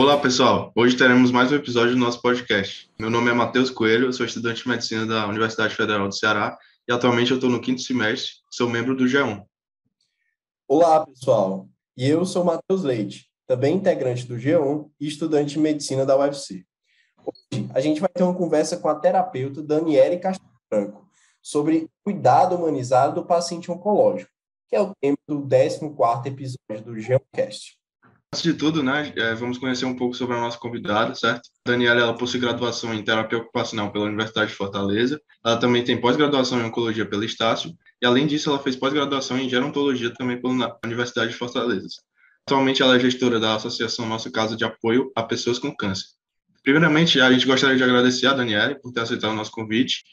Olá, pessoal. Hoje teremos mais um episódio do nosso podcast. Meu nome é Matheus Coelho, eu sou estudante de medicina da Universidade Federal do Ceará e atualmente eu estou no quinto semestre, sou membro do G1. Olá, pessoal. E eu sou Matheus Leite, também integrante do G1 e estudante de medicina da UFC. Hoje a gente vai ter uma conversa com a terapeuta Daniele Castro Branco sobre cuidado humanizado do paciente oncológico, que é o tema do 14º episódio do G1cast. Antes de tudo, vamos conhecer um pouco sobre a nossa convidada, certo? Daniela, ela possui graduação em terapia ocupacional pela Universidade de Fortaleza. Ela também tem pós-graduação em oncologia pela Estácio. E, além disso, ela fez pós-graduação em gerontologia também pela Universidade de Fortaleza. Atualmente, ela é gestora da Associação Nossa Casa de Apoio a Pessoas com Câncer. Primeiramente, a gente gostaria de agradecer a Daniela por ter aceitado o nosso convite.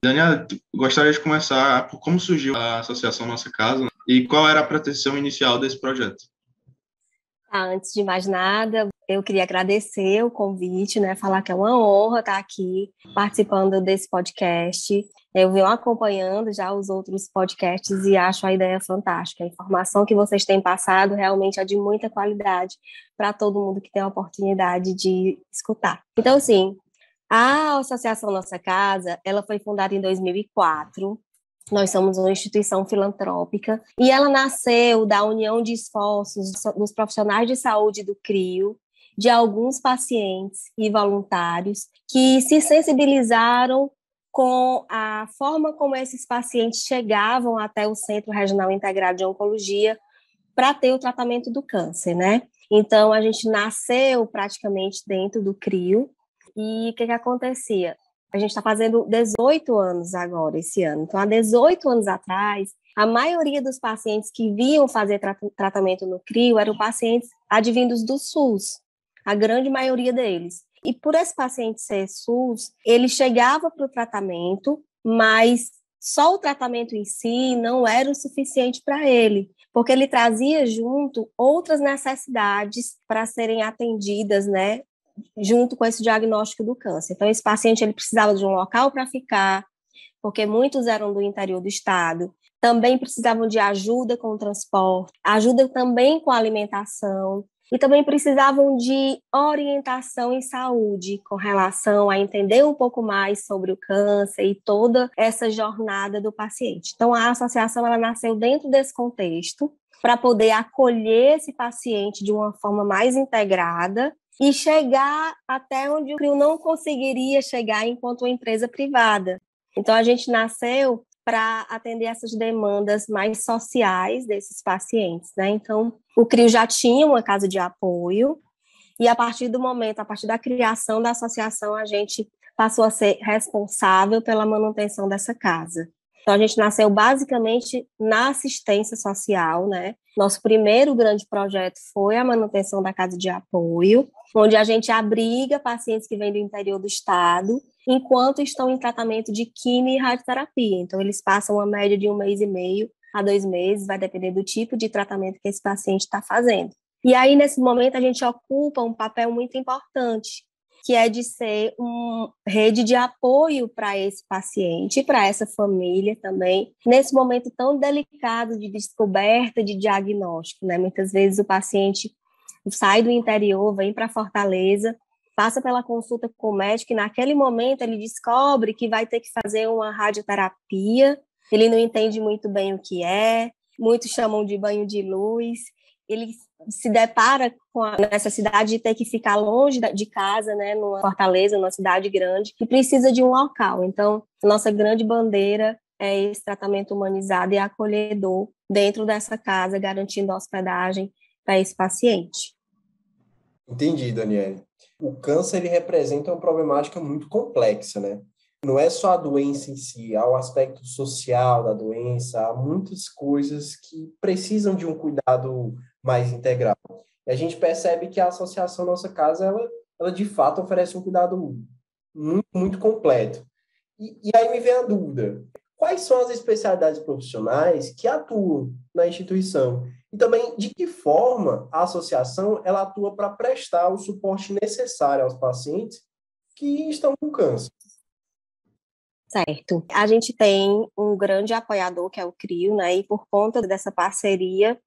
Daniela, gostaria de começar por como surgiu a Associação Nossa Casa e qual era a pretensão inicial desse projeto. Antes de mais nada, eu queria agradecer o convite, falar que é uma honra estar aqui participando desse podcast. Eu venho acompanhando já os outros podcasts e acho a ideia fantástica. A informação que vocês têm passado realmente é de muita qualidade para todo mundo que tem a oportunidade de escutar. Então, assim, a Associação Nossa Casa, ela foi fundada em 2004. Nós somos uma instituição filantrópica e ela nasceu da união de esforços dos profissionais de saúde do CRIO, de alguns pacientes e voluntários que se sensibilizaram com a forma como esses pacientes chegavam até o Centro Regional Integrado de Oncologia para ter o tratamento do câncer, Então, a gente nasceu praticamente dentro do CRIO e o que acontecia? A gente está fazendo 18 anos agora, esse ano. Então, há 18 anos atrás, a maioria dos pacientes que vinham fazer tratamento no CRIO eram pacientes advindos do SUS, a grande maioria deles. E por esse paciente ser SUS, ele chegava para o tratamento, mas só o tratamento em si não era o suficiente para ele, porque ele trazia junto outras necessidades para serem atendidas, junto com esse diagnóstico do câncer. Então, esse paciente ele precisava de um local para ficar, porque muitos eram do interior do estado, também precisavam de ajuda com o transporte, ajuda também com a alimentação, e também precisavam de orientação em saúde, com relação a entender um pouco mais sobre o câncer e toda essa jornada do paciente. Então, a associação ela nasceu dentro desse contexto, para poder acolher esse paciente de uma forma mais integrada, e chegar até onde o CRIO não conseguiria chegar enquanto uma empresa privada. Então, a gente nasceu para atender essas demandas mais sociais desses pacientes, Então, o CRIO já tinha uma casa de apoio e, a partir da criação da associação, a gente passou a ser responsável pela manutenção dessa casa. Então, a gente nasceu basicamente na assistência social, Nosso primeiro grande projeto foi a manutenção da casa de apoio, onde a gente abriga pacientes que vêm do interior do estado, enquanto estão em tratamento de quimio e radioterapia. Então, eles passam uma média de 1 mês e meio a 2 meses, vai depender do tipo de tratamento que esse paciente está fazendo. E aí, nesse momento, a gente ocupa um papel muito importante, que é de ser uma rede de apoio para esse paciente e para essa família também, nesse momento tão delicado de descoberta de diagnóstico, Muitas vezes o paciente sai do interior, vem para Fortaleza, passa pela consulta com o médico e naquele momento ele descobre que vai ter que fazer uma radioterapia, ele não entende muito bem o que é, muitos chamam de banho de luz, ele se depara com a necessidade de ter que ficar longe de casa, numa Fortaleza, numa cidade grande, e precisa de um local. Então, nossa grande bandeira é esse tratamento humanizado e acolhedor dentro dessa casa, garantindo a hospedagem para esse paciente. Entendi, Daniele. O câncer ele representa uma problemática muito complexa, Não é só a doença em si, há o aspecto social da doença, há muitas coisas que precisam de um cuidado mais integral. E a gente percebe que a Associação Nossa Casa, ela de fato oferece um cuidado muito, muito completo. E aí me vem a dúvida, quais são as especialidades profissionais que atuam na instituição? E também, de que forma a associação ela atua para prestar o suporte necessário aos pacientes que estão com câncer? Certo. A gente tem um grande apoiador, que é o CRIO, e por conta dessa parceria,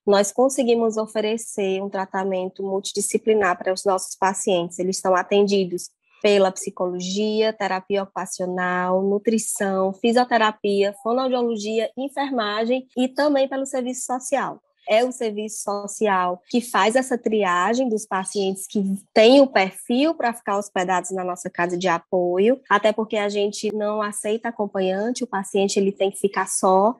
nós conseguimos oferecer um tratamento multidisciplinar para os nossos pacientes. Eles são atendidos pela psicologia, terapia ocupacional, nutrição, fisioterapia, fonoaudiologia, enfermagem e também pelo serviço social. É o serviço social que faz essa triagem dos pacientes que têm o perfil para ficar hospedados na nossa casa de apoio, até porque a gente não aceita acompanhante, o paciente ele tem que ficar só,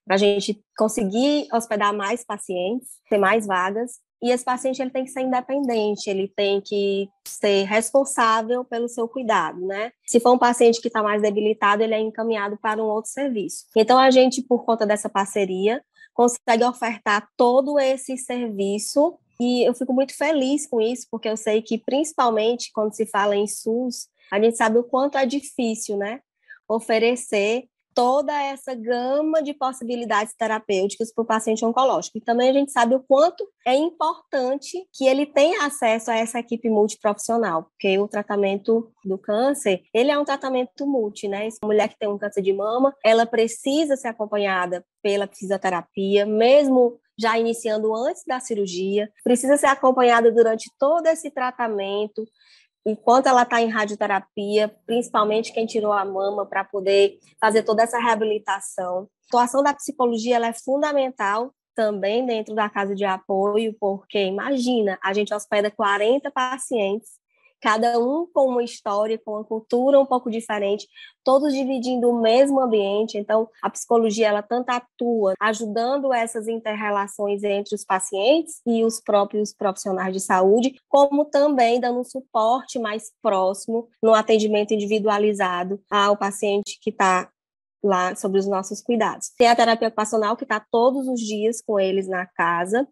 para a gente conseguir hospedar mais pacientes, ter mais vagas, e esse paciente ele tem que ser independente, ele tem que ser responsável pelo seu cuidado, né? Se for um paciente que está mais debilitado, ele é encaminhado para um outro serviço. Então, a gente, por conta dessa parceria, consegue ofertar todo esse serviço, e eu fico muito feliz com isso, porque eu sei que, principalmente, quando se fala em SUS, a gente sabe o quanto é difícil, né? Oferecer toda essa gama de possibilidades terapêuticas para o paciente oncológico. E também a gente sabe o quanto é importante que ele tenha acesso a essa equipe multiprofissional, porque o tratamento do câncer, ele é um tratamento multi, né? A mulher que tem um câncer de mama, ela precisa ser acompanhada pela fisioterapia, mesmo já iniciando antes da cirurgia, precisa ser acompanhada durante todo esse tratamento, enquanto ela está em radioterapia, principalmente quem tirou a mama, para poder fazer toda essa reabilitação. A atuação da psicologia ela é fundamental também dentro da casa de apoio, porque imagina, a gente hospeda 40 pacientes, cada um com uma história, com uma cultura um pouco diferente, todos dividindo o mesmo ambiente. Então, a psicologia, ela tanto atua ajudando essas inter-relações entre os pacientes e os próprios profissionais de saúde, como também dando um suporte mais próximo no atendimento individualizado ao paciente que está lá sobre os nossos cuidados. Tem a terapia ocupacional, que está todos os dias com eles na casa,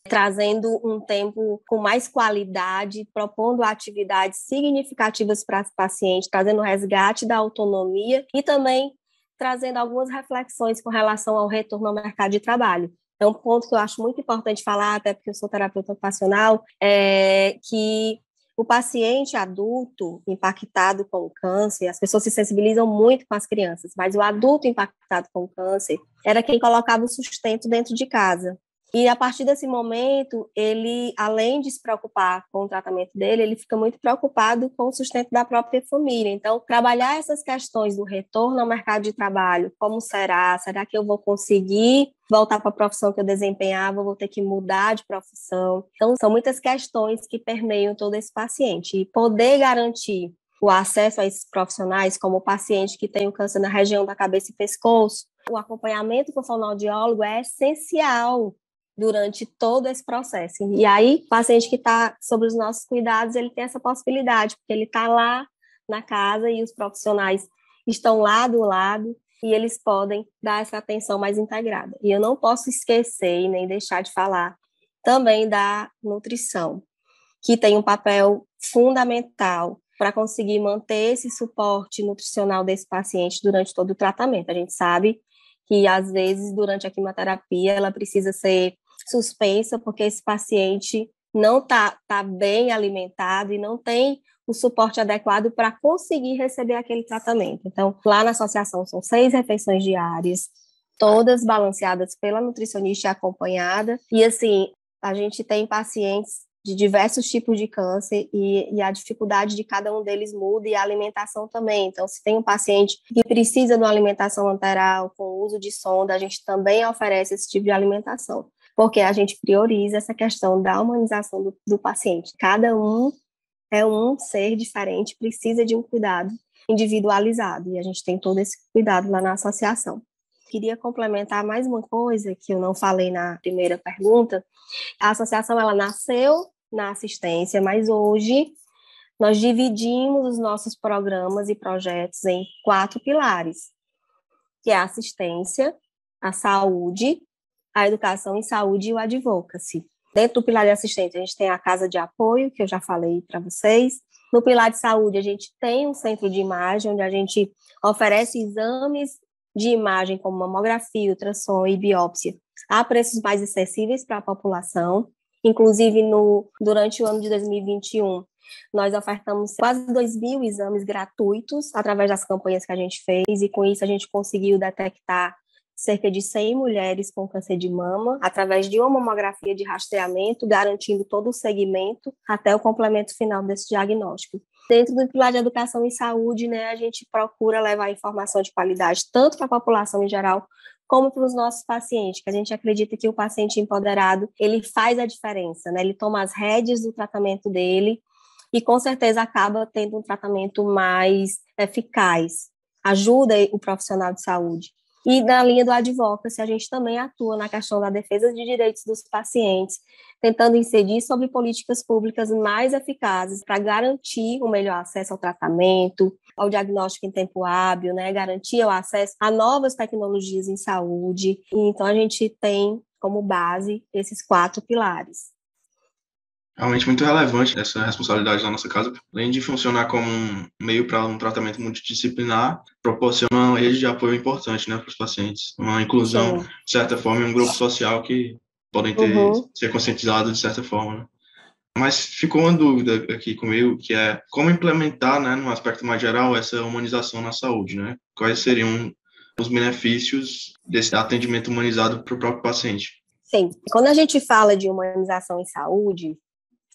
trazendo um tempo com mais qualidade, propondo atividades significativas para os pacientes, trazendo o resgate da autonomia e também trazendo algumas reflexões com relação ao retorno ao mercado de trabalho. É um ponto que eu acho muito importante falar, até porque eu sou terapeuta ocupacional, é que o paciente adulto impactado com o câncer, as pessoas se sensibilizam muito com as crianças, mas o adulto impactado com o câncer era quem colocava o sustento dentro de casa. E a partir desse momento, ele, além de se preocupar com o tratamento dele, ele fica muito preocupado com o sustento da própria família. Então, trabalhar essas questões do retorno ao mercado de trabalho, como será? Será que eu vou conseguir voltar para a profissão que eu desempenhava? Vou ter que mudar de profissão? Então, são muitas questões que permeiam todo esse paciente. E poder garantir o acesso a esses profissionais, como o paciente que tem o câncer na região da cabeça e pescoço, o acompanhamento com o fonoaudiólogo é essencial durante todo esse processo. E aí, o paciente que está sob os nossos cuidados, ele tem essa possibilidade, porque ele está lá na casa e os profissionais estão lá do lado e eles podem dar essa atenção mais integrada. E eu não posso esquecer e nem deixar de falar também da nutrição, que tem um papel fundamental para conseguir manter esse suporte nutricional desse paciente durante todo o tratamento. A gente sabe que, às vezes, durante a quimioterapia, ela precisa ser suspensa, porque esse paciente não tá bem alimentado e não tem o suporte adequado para conseguir receber aquele tratamento. Então, lá na associação são 6 refeições diárias, todas balanceadas pela nutricionista e acompanhada, e assim, a gente tem pacientes de diversos tipos de câncer e a dificuldade de cada um deles muda, e a alimentação também. Então, se tem um paciente que precisa de uma alimentação enteral com uso de sonda, a gente também oferece esse tipo de alimentação, porque a gente prioriza essa questão da humanização do paciente. Cada um é um ser diferente, precisa de um cuidado individualizado, e a gente tem todo esse cuidado lá na associação. Queria complementar mais uma coisa que eu não falei na primeira pergunta. A associação, ela nasceu na assistência, mas hoje nós dividimos os nossos programas e projetos em 4 pilares, que é a assistência, a saúde, a educação em saúde e o advocacy. Dentro do pilar de assistência, a gente tem a casa de apoio, que eu já falei para vocês. No pilar de saúde, a gente tem um centro de imagem, onde a gente oferece exames de imagem como mamografia, ultrassom e biópsia a preços mais acessíveis para a população. Inclusive, durante o ano de 2021, nós ofertamos quase 2.000 exames gratuitos através das campanhas que a gente fez, e com isso a gente conseguiu detectar cerca de 100 mulheres com câncer de mama, através de uma mamografia de rastreamento, garantindo todo o segmento até o complemento final desse diagnóstico. Dentro do pilar de educação e saúde, né, a gente procura levar informação de qualidade tanto para a população em geral, como para os nossos pacientes, que a gente acredita que o paciente empoderado, ele faz a diferença, né? Ele toma as rédeas do tratamento dele e, com certeza, acaba tendo um tratamento mais eficaz, ajuda o profissional de saúde. E na linha do advocacy, a gente também atua na questão da defesa de direitos dos pacientes, tentando incidir sobre políticas públicas mais eficazes para garantir o melhor acesso ao tratamento, ao diagnóstico em tempo hábil, né, garantir o acesso a novas tecnologias em saúde. Então, a gente tem como base esses 4 pilares. Realmente muito relevante essa responsabilidade na nossa casa, além de funcionar como um meio para um tratamento multidisciplinar, proporciona uma rede de apoio importante, né, para os pacientes, uma inclusão, Sim. de certa forma, em um grupo social que podem ser conscientizados de certa forma, né? Mas ficou uma dúvida aqui comigo, que é como implementar, né, no aspecto mais geral, essa humanização na saúde, né? Quais seriam os benefícios desse atendimento humanizado para o próprio paciente? Sim. Quando a gente fala de humanização em saúde,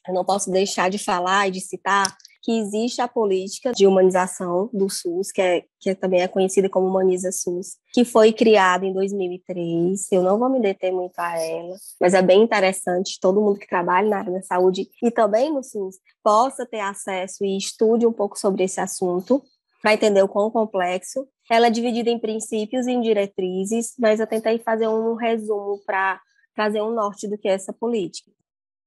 eu não posso deixar de falar e de citar que existe a política de humanização do SUS, que também é conhecida como Humaniza SUS, que foi criada em 2003. Eu não vou me deter muito a ela, mas é bem interessante todo mundo que trabalha na área da saúde e também no SUS possa ter acesso e estude um pouco sobre esse assunto, para entender o quão complexo. Ela é dividida em princípios e em diretrizes, mas eu tentei fazer um resumo para trazer um norte do que é essa política.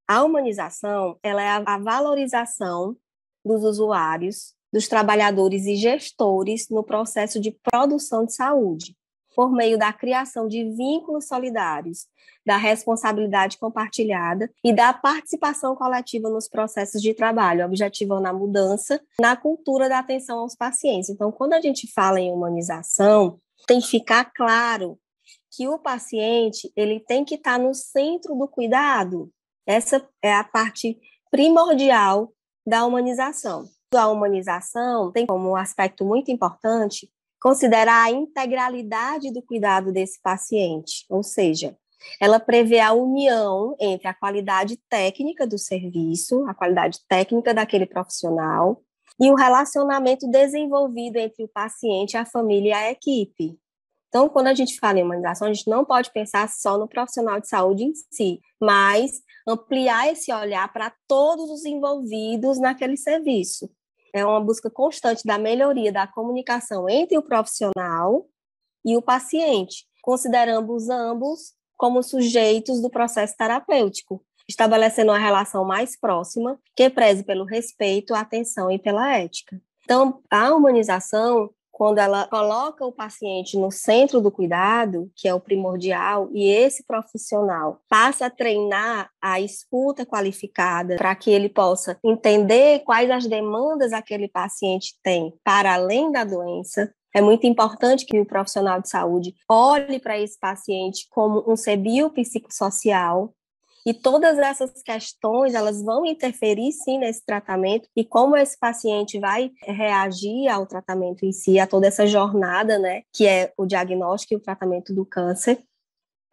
A humanização, ela é a valorização dos usuários, dos trabalhadores e gestores no processo de produção de saúde, por meio da criação de vínculos solidários, da responsabilidade compartilhada e da participação coletiva nos processos de trabalho, objetivando a mudança na cultura da atenção aos pacientes. Então, quando a gente fala em humanização, tem que ficar claro que o paciente ele tem que estar no centro do cuidado. Essa é a parte primordial da humanização. A humanização tem como um aspecto muito importante considerar a integralidade do cuidado desse paciente, ou seja, ela prevê a união entre a qualidade técnica do serviço, a qualidade técnica daquele profissional e o relacionamento desenvolvido entre o paciente, a família e a equipe. Então, quando a gente fala em humanização, a gente não pode pensar só no profissional de saúde em si, mas ampliar esse olhar para todos os envolvidos naquele serviço. É uma busca constante da melhoria da comunicação entre o profissional e o paciente, considerando os ambos como sujeitos do processo terapêutico, estabelecendo uma relação mais próxima que preze pelo respeito, a atenção e pela ética. Então, a humanização, quando ela coloca o paciente no centro do cuidado, que é o primordial, e esse profissional passa a treinar a escuta qualificada para que ele possa entender quais as demandas aquele paciente tem para além da doença. É muito importante que o profissional de saúde olhe para esse paciente como um ser biopsicossocial. E todas essas questões, elas vão interferir, sim, nesse tratamento e como esse paciente vai reagir ao tratamento em si, a toda essa jornada, né, que é o diagnóstico e o tratamento do câncer.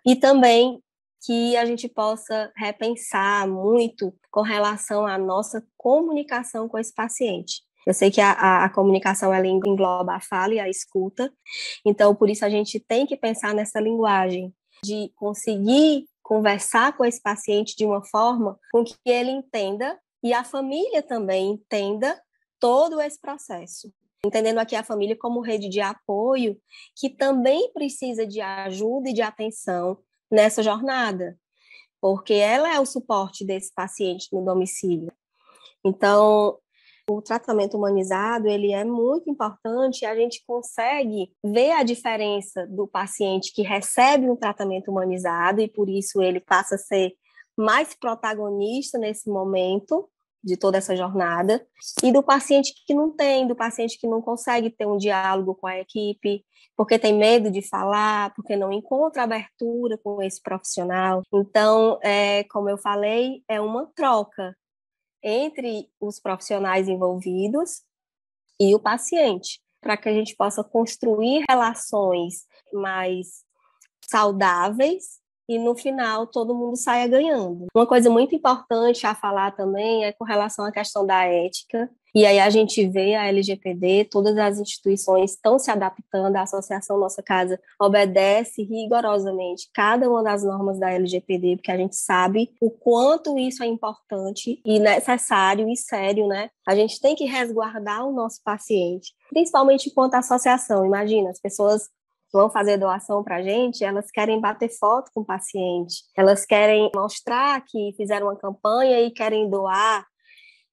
E também que a gente possa repensar muito com relação à nossa comunicação com esse paciente. Eu sei que a comunicação, ela engloba a fala e a escuta, então, por isso, a gente tem que pensar nessa linguagem de conseguir conversar com esse paciente de uma forma com que ele entenda e a família também entenda todo esse processo. Entendendo aqui a família como rede de apoio que também precisa de ajuda e de atenção nessa jornada, porque ela é o suporte desse paciente no domicílio. Então, o tratamento humanizado, ele é muito importante e a gente consegue ver a diferença do paciente que recebe um tratamento humanizado e por isso ele passa a ser mais protagonista nesse momento de toda essa jornada e do paciente que não tem, do paciente que não consegue ter um diálogo com a equipe, porque tem medo de falar, porque não encontra abertura com esse profissional. Então, como eu falei, é uma troca entre os profissionais envolvidos e o paciente, para que a gente possa construir relações mais saudáveis e no final todo mundo saia ganhando. Uma coisa muito importante a falar também é com relação à questão da ética. E aí a gente vê a LGPD, todas as instituições estão se adaptando, a Associação Nossa Casa obedece rigorosamente cada uma das normas da LGPD, porque a gente sabe o quanto isso é importante e necessário e sério, né? A gente tem que resguardar o nosso paciente, principalmente enquanto associação. Imagina, as pessoas vão fazer doação para a gente, elas querem bater foto com o paciente, elas querem mostrar que fizeram uma campanha e querem doar.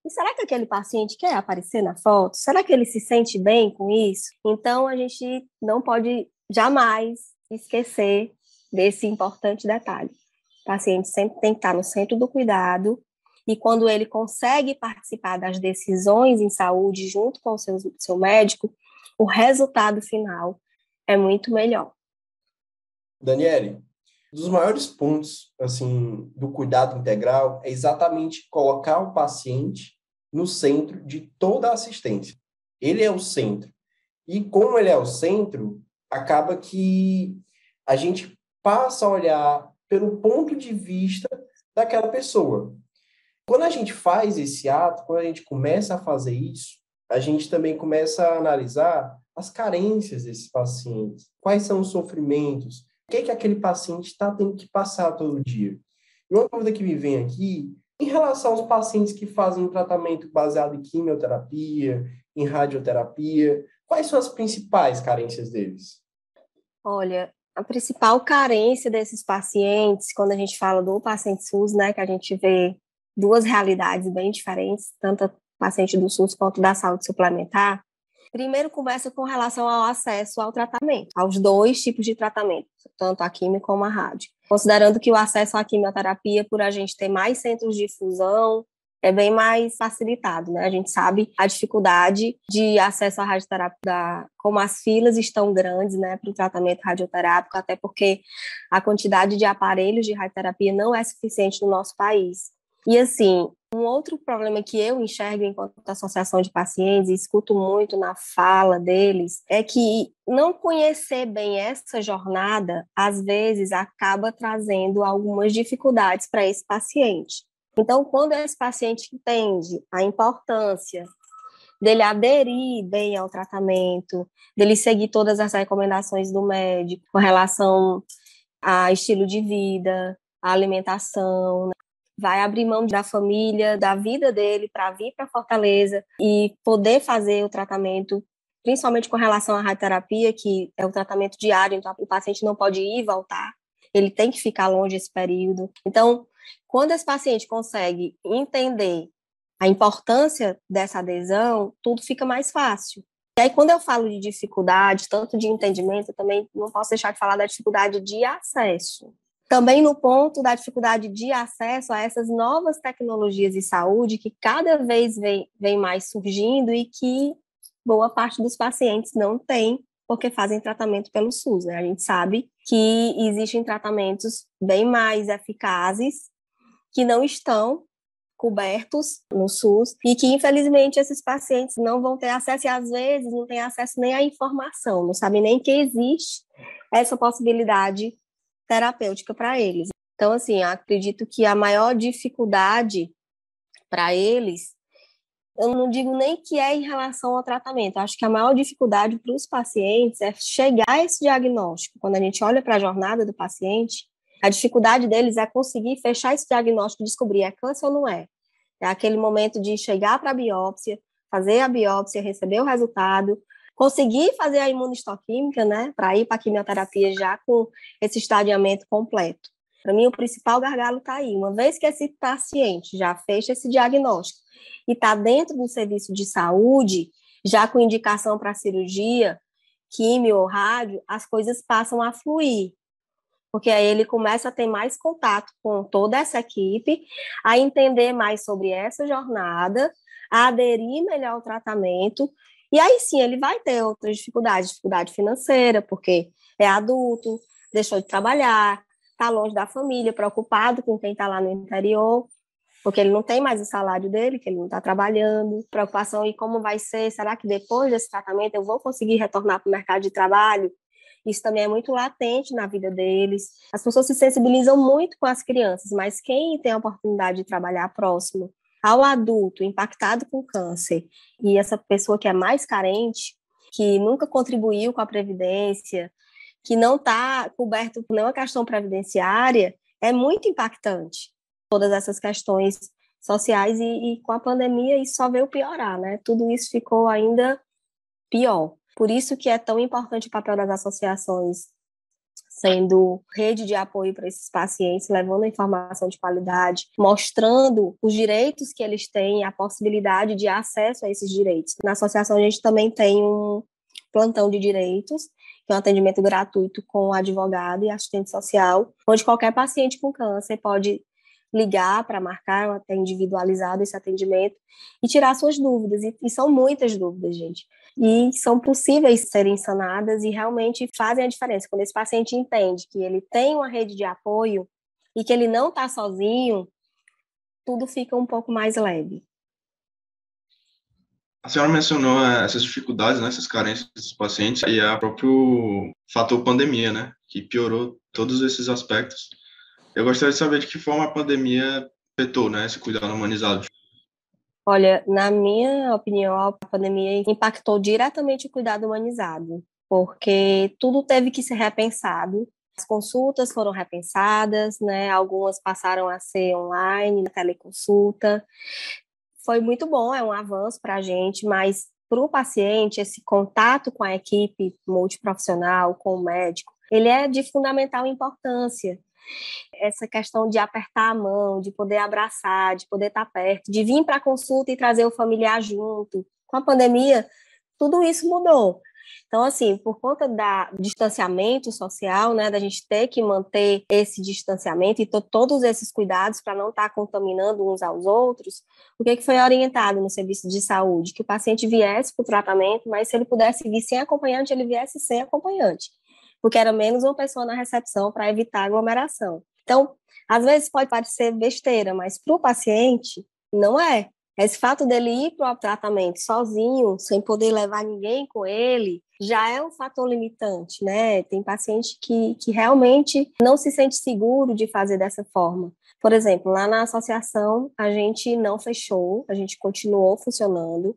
E será que aquele paciente quer aparecer na foto? Será que ele se sente bem com isso? Então, a gente não pode jamais esquecer desse importante detalhe. O paciente sempre tem que estar no centro do cuidado e quando ele consegue participar das decisões em saúde junto com o seu médico, o resultado final é muito melhor. Daniele, um dos maiores pontos, assim, do cuidado integral é exatamente colocar o paciente no centro de toda a assistência. Ele é o centro. E como ele é o centro, acaba que a gente passa a olhar pelo ponto de vista daquela pessoa. Quando a gente faz esse ato, quando a gente começa a fazer isso, a gente também começa a analisar as carências desses pacientes, quais são os sofrimentos, o que é que aquele paciente está tendo que passar todo dia. E uma dúvida que me vem aqui, em relação aos pacientes que fazem um tratamento baseado em quimioterapia, em radioterapia, quais são as principais carências deles? Olha, a principal carência desses pacientes, quando a gente fala do paciente SUS, né, que a gente vê duas realidades bem diferentes, tanto o paciente do SUS quanto da saúde suplementar. Primeiro começa com relação ao acesso ao tratamento, aos dois tipos de tratamento, tanto a quimio como a rádio. Considerando que o acesso à quimioterapia, por a gente ter mais centros de infusão, é bem mais facilitado, né? A gente sabe a dificuldade de acesso à radioterapia, como as filas estão grandes, né, para o tratamento radioterápico, até porque a quantidade de aparelhos de radioterapia não é suficiente no nosso país. E assim, um outro problema que eu enxergo enquanto associação de pacientes, e escuto muito na fala deles, é que não conhecer bem essa jornada, às vezes, acaba trazendo algumas dificuldades para esse paciente. Então, quando esse paciente entende a importância dele aderir bem ao tratamento, dele seguir todas as recomendações do médico com relação a estilo de vida, a alimentação, vai abrir mão da família, da vida dele para vir para Fortaleza e poder fazer o tratamento, principalmente com relação à radioterapia, que é o tratamento diário, então o paciente não pode ir e voltar, ele tem que ficar longe esse período. Então, quando esse paciente consegue entender a importância dessa adesão, tudo fica mais fácil. E aí, quando eu falo de dificuldade, tanto de entendimento, eu também não posso deixar de falar da dificuldade de acesso. Também no ponto da dificuldade de acesso a essas novas tecnologias de saúde que cada vez vem mais surgindo e que boa parte dos pacientes não tem, porque fazem tratamento pelo SUS, né? A gente sabe que existem tratamentos bem mais eficazes que não estão cobertos no SUS e que, infelizmente, esses pacientes não vão ter acesso e, às vezes, não têm acesso nem à informação, não sabem nem que existe essa possibilidade terapêutica para eles. Então, assim, acredito que a maior dificuldade para eles, eu não digo nem que é em relação ao tratamento, acho que a maior dificuldade para os pacientes é chegar a esse diagnóstico. Quando a gente olha para a jornada do paciente, a dificuldade deles é conseguir fechar esse diagnóstico e descobrir é câncer ou não é. É aquele momento de chegar para a biópsia, fazer a biópsia, receber o resultado, conseguir fazer a imunistoquímica, né, para ir para a quimioterapia já com esse estadiamento completo. Para mim, o principal gargalo está aí. Uma vez que esse paciente já fez esse diagnóstico e está dentro do serviço de saúde, já com indicação para cirurgia, químio ou rádio, as coisas passam a fluir. Porque aí ele começa a ter mais contato com toda essa equipe, a entender mais sobre essa jornada, a aderir melhor ao tratamento, e aí sim ele vai ter outras dificuldades, dificuldade financeira, porque é adulto, deixou de trabalhar, está longe da família, preocupado com quem está lá no interior, porque ele não tem mais o salário dele, que ele não está trabalhando, preocupação em como vai ser, será que depois desse tratamento eu vou conseguir retornar para o mercado de trabalho? Isso também é muito latente na vida deles. As pessoas se sensibilizam muito com as crianças, mas quem tem a oportunidade de trabalhar próximo ao adulto impactado com câncer e essa pessoa que é mais carente, que nunca contribuiu com a previdência, que não está coberto por nenhuma questão previdenciária, é muito impactante. Todas essas questões sociais e com a pandemia isso só veio piorar, né? Tudo isso ficou ainda pior. Por isso que é tão importante o papel das associações sendo rede de apoio para esses pacientes, levando a informação de qualidade, mostrando os direitos que eles têm, a possibilidade de acesso a esses direitos. Na associação a gente também tem um plantão de direitos, que é um atendimento gratuito com advogado e assistente social, onde qualquer paciente com câncer pode ligar para marcar até individualizado esse atendimento e tirar suas dúvidas, e são muitas dúvidas, gente, e são possíveis serem sanadas e realmente fazem a diferença. Quando esse paciente entende que ele tem uma rede de apoio e que ele não está sozinho, tudo fica um pouco mais leve. A senhora mencionou essas dificuldades, né, essas carências dos pacientes e o próprio fator pandemia, né, que piorou todos esses aspectos. Eu gostaria de saber de que forma a pandemia afetou, né, esse cuidado humanizado. Olha, na minha opinião, a pandemia impactou diretamente o cuidado humanizado, porque tudo teve que ser repensado. As consultas foram repensadas, né? Algumas passaram a ser online, teleconsulta. Foi muito bom, é um avanço para a gente, mas para o paciente, esse contato com a equipe multiprofissional, com o médico, ele é de fundamental importância. Essa questão de apertar a mão, de poder abraçar, de poder estar perto, de vir para a consulta e trazer o familiar junto. Com a pandemia, tudo isso mudou. Então, assim, por conta do distanciamento social, né, da gente ter que manter esse distanciamento e todos esses cuidados para não estar contaminando uns aos outros, o que foi orientado no serviço de saúde? Que o paciente viesse para o tratamento, mas se ele pudesse vir sem acompanhante, ele viesse sem acompanhante, porque era menos uma pessoa na recepção para evitar aglomeração. Então, às vezes pode parecer besteira, mas para o paciente, não é. Esse fato dele ir para o tratamento sozinho, sem poder levar ninguém com ele, já é um fator limitante, né? Tem paciente que realmente não se sente seguro de fazer dessa forma. Por exemplo, lá na associação, a gente não fechou, a gente continuou funcionando,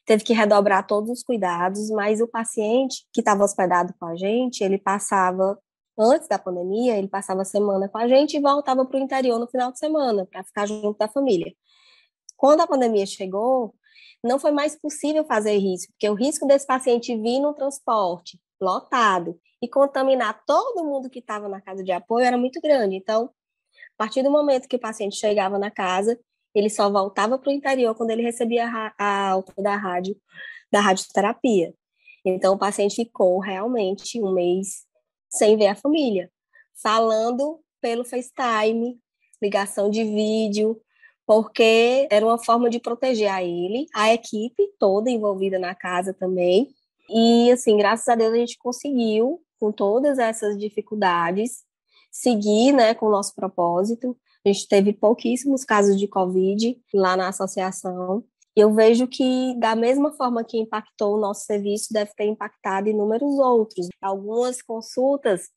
teve que redobrar todos os cuidados, mas o paciente que estava hospedado com a gente, ele passava, antes da pandemia, ele passava a semana com a gente e voltava para o interior no final de semana, para ficar junto da família. Quando a pandemia chegou, não foi mais possível fazer isso, porque o risco desse paciente vir no transporte lotado e contaminar todo mundo que estava na casa de apoio era muito grande. Então, a partir do momento que o paciente chegava na casa, ele só voltava para o interior quando ele recebia a alta da radioterapia. Então, o paciente ficou realmente um mês sem ver a família, falando pelo FaceTime, ligação de vídeo, porque era uma forma de proteger a ele, a equipe toda envolvida na casa também. E, assim, graças a Deus a gente conseguiu, com todas essas dificuldades, seguir, né, com o nosso propósito. A gente teve pouquíssimos casos de Covid lá na associação. Eu vejo que, da mesma forma que impactou o nosso serviço, deve ter impactado inúmeros outros. Algumas consultas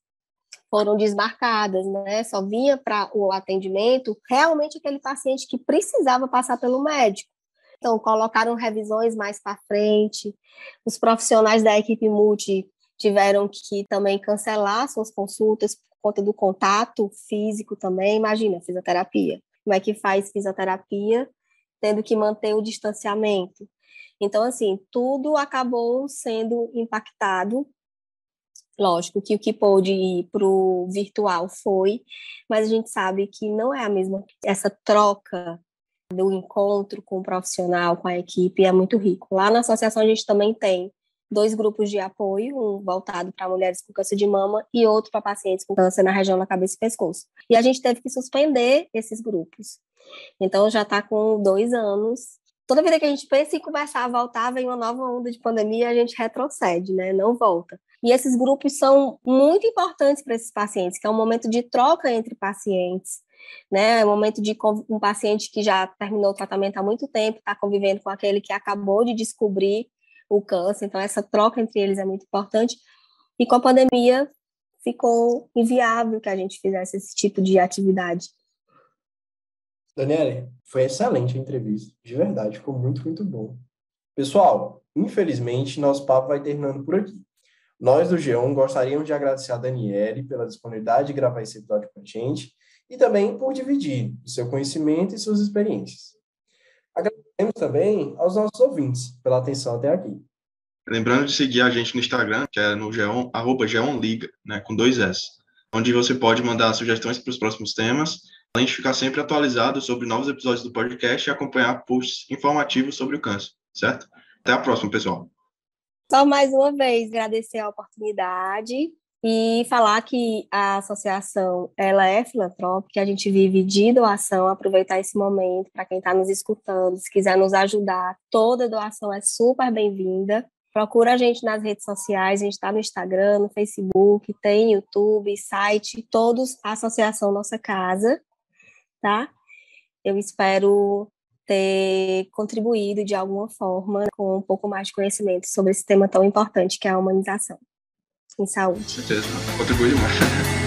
foram desmarcadas, né? Só vinha para o atendimento realmente aquele paciente que precisava passar pelo médico. Então, colocaram revisões mais para frente. Os profissionais da equipe multi tiveram que também cancelar suas consultas por conta do contato físico também. Imagina, fisioterapia. Como é que faz fisioterapia tendo que manter o distanciamento? Então, assim, tudo acabou sendo impactado. Lógico que o que pôde ir para o virtual foi, mas a gente sabe que não é a mesma. Essa troca do encontro com o profissional, com a equipe, é muito rico. Lá na associação a gente também tem 2 grupos de apoio, um voltado para mulheres com câncer de mama e outro para pacientes com câncer na região da cabeça e pescoço. E a gente teve que suspender esses grupos. Então já está com 2 anos. Toda vida que a gente pensa em conversar, voltar, vem uma nova onda de pandemia, a gente retrocede, né? Não volta. E esses grupos são muito importantes para esses pacientes, que é um momento de troca entre pacientes, né? É um momento de um paciente que já terminou o tratamento há muito tempo, está convivendo com aquele que acabou de descobrir o câncer, então essa troca entre eles é muito importante. E com a pandemia ficou inviável que a gente fizesse esse tipo de atividade. Daniele, foi excelente a entrevista, de verdade, ficou muito, muito bom. Pessoal, infelizmente, nosso papo vai terminando por aqui. Nós do G1 gostaríamos de agradecer a Daniele pela disponibilidade de gravar esse episódio com a gente e também por dividir o seu conhecimento e suas experiências. Agradecemos também aos nossos ouvintes pela atenção até aqui. Lembrando de seguir a gente no Instagram, que é no G1, @G1Liga, né, com 2 S, onde você pode mandar sugestões para os próximos temas, além de ficar sempre atualizado sobre novos episódios do podcast e acompanhar posts informativos sobre o câncer, certo? Até a próxima, pessoal. Só mais uma vez agradecer a oportunidade e falar que a associação ela é filantrópica, a gente vive de doação, aproveitar esse momento para quem está nos escutando, se quiser nos ajudar, toda doação é super bem-vinda. Procura a gente nas redes sociais, a gente está no Instagram, no Facebook, tem YouTube, site, todos a Associação Nossa Casa, tá? Eu espero ter contribuído de alguma forma com um pouco mais de conhecimento sobre esse tema tão importante que é a humanização em saúde. Com certeza, contribui demais.